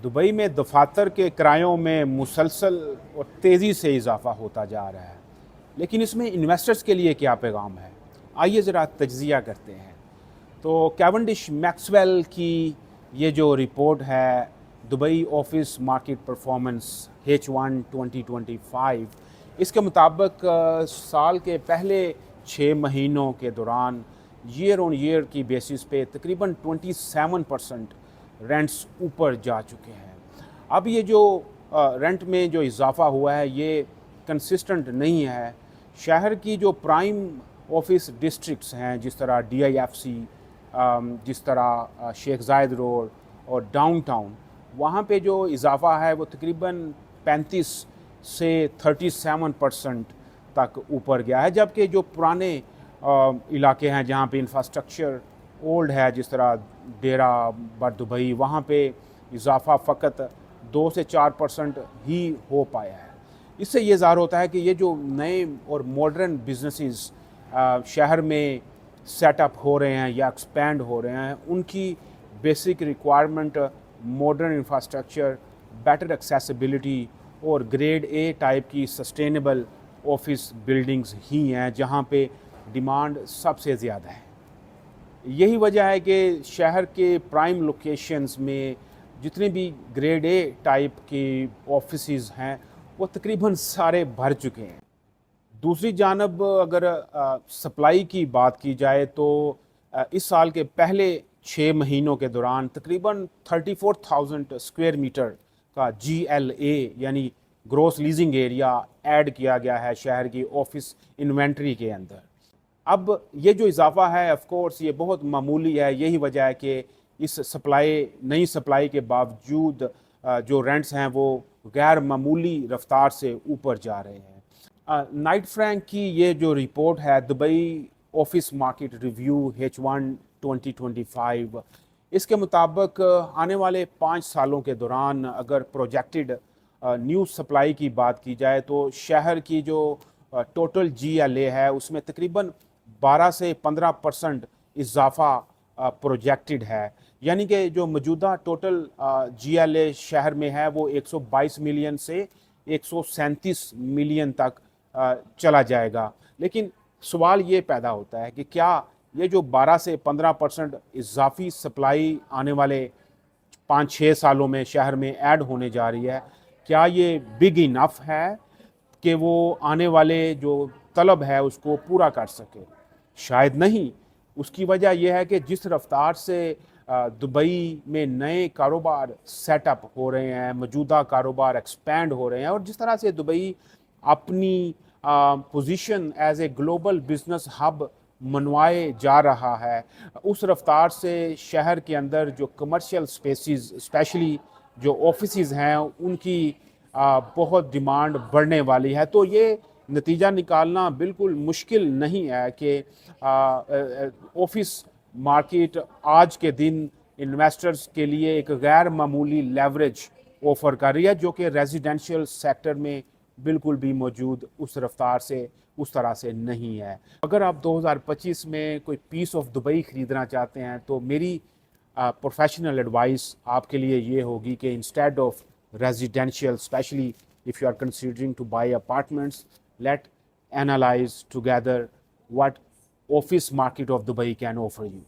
Dubai में दफातर के किरायों में मुसलसल और तेज़ी से इजाफा होता जा रहा है, लेकिन इसमें इन्वेस्टर्स के लिए क्या पैगाम है, आइए ज़रा तज्ज़िया करते हैं। तो कैवेंडिश मैक्सवेल की ये जो रिपोर्ट है, Dubai office market performance H1 2025, इसके मुताबिक साल के पहले 6 महीनों के दौरान ईयर ऑन ईयर की बेसिस पे तकरीबन 27% रेंट्स ऊपर जा चुके हैं। अब ये जो रेंट में जो इजाफा हुआ है ये कंसिस्टेंट नहीं है। शहर की जो प्राइम ऑफिस डिस्ट्रिक्ट्स हैं, जिस तरह DIFC, जिस तरह शेख जायद रोड और डाउनटाउन, वहाँ पे जो इजाफा है वो तकरीबन 35 से 37% तक ऊपर गया है, जबकि जो पुराने इलाके हैं जहाँ पे इंफ्रास्ट्रक्चर ओल्ड है, जिस तरह डेरा बर दुबई, वहाँ पे इजाफा फ़कत 2 से 4% ही हो पाया है। इससे ये ज़ाहिर होता है कि ये जो नए और मॉडर्न बिजनेसेस शहर में सेटअप हो रहे हैं या एक्सपेंड हो रहे हैं, उनकी basic requirement modern infrastructure, better accessibility और ग्रेड A टाइप की सस्टेनेबल ऑफिस बिल्डिंग्स ही हैं, जहाँ पे डिमांड सबसे ज़्यादा है। यही वजह है कि शहर के प्राइम लोकेशंस में जितने भी ग्रेड A टाइप के ऑफिसेज हैं वो तकरीबन सारे भर चुके हैं। दूसरी जानब अगर सप्लाई की बात की जाए तो इस साल के पहले 6 महीनों के दौरान तकरीबन 34,000 स्क्वायर मीटर का GLA यानी ग्रॉस लीजिंग एरिया ऐड किया गया है शहर की ऑफिस इन्वेंट्री के अंदर। अब ये जो इजाफा है ऑफ कोर्स ये बहुत मामूली है। यही वजह है कि इस नई सप्लाई के बावजूद जो रेंट्स हैं वो गैर मामूली रफ्तार से ऊपर जा रहे हैं। नाइट फ्रैंक की ये जो रिपोर्ट है, Dubai office market review H1 2025, इसके मुताबिक आने वाले 5 सालों के दौरान अगर प्रोजेक्टेड न्यू सप्लाई की बात की जाए तो शहर की जो टोटल GLA है उसमें तकरीबन 12 से 15% इजाफा प्रोजेक्टेड है। यानी कि जो मौजूदा टोटल GLA शहर में है वो 122 मिलियन से 137 मिलियन तक चला जाएगा। लेकिन सवाल ये पैदा होता है कि क्या ये जो 12 से 15% इजाफी सप्लाई आने वाले 5-6 सालों में शहर में ऐड होने जा रही है, क्या ये बिग इनफ है कि वो आने वाले जो तलब है उसको पूरा कर सके? शायद नहीं। उसकी वजह यह है कि जिस रफ्तार से दुबई में नए कारोबार सेटअप हो रहे हैं, मौजूदा कारोबार एक्सपैंड हो रहे हैं, और जिस तरह से दुबई अपनी position as a global business hub मनवाए जा रहा है, उस रफ्तार से शहर के अंदर जो कमर्शियल स्पेसेस, स्पेशली जो ऑफिसेज हैं, उनकी बहुत डिमांड बढ़ने वाली है। तो ये नतीजा निकालना बिल्कुल मुश्किल नहीं है कि ऑफिस मार्केट आज के दिन इन्वेस्टर्स के लिए एक गैर मामूली लेवरेज ऑफर कर रही है, जो कि रेजिडेंशियल सेक्टर में बिल्कुल भी मौजूद उस रफ्तार से, उस तरह से नहीं है। अगर आप 2025 में कोई पीस ऑफ दुबई ख़रीदना चाहते हैं तो मेरी प्रोफेशनल एडवाइस आपके लिए ये होगी कि instead of residential, especially if you are considering to buy apartments, let analyze together what office market of Dubai can offer you.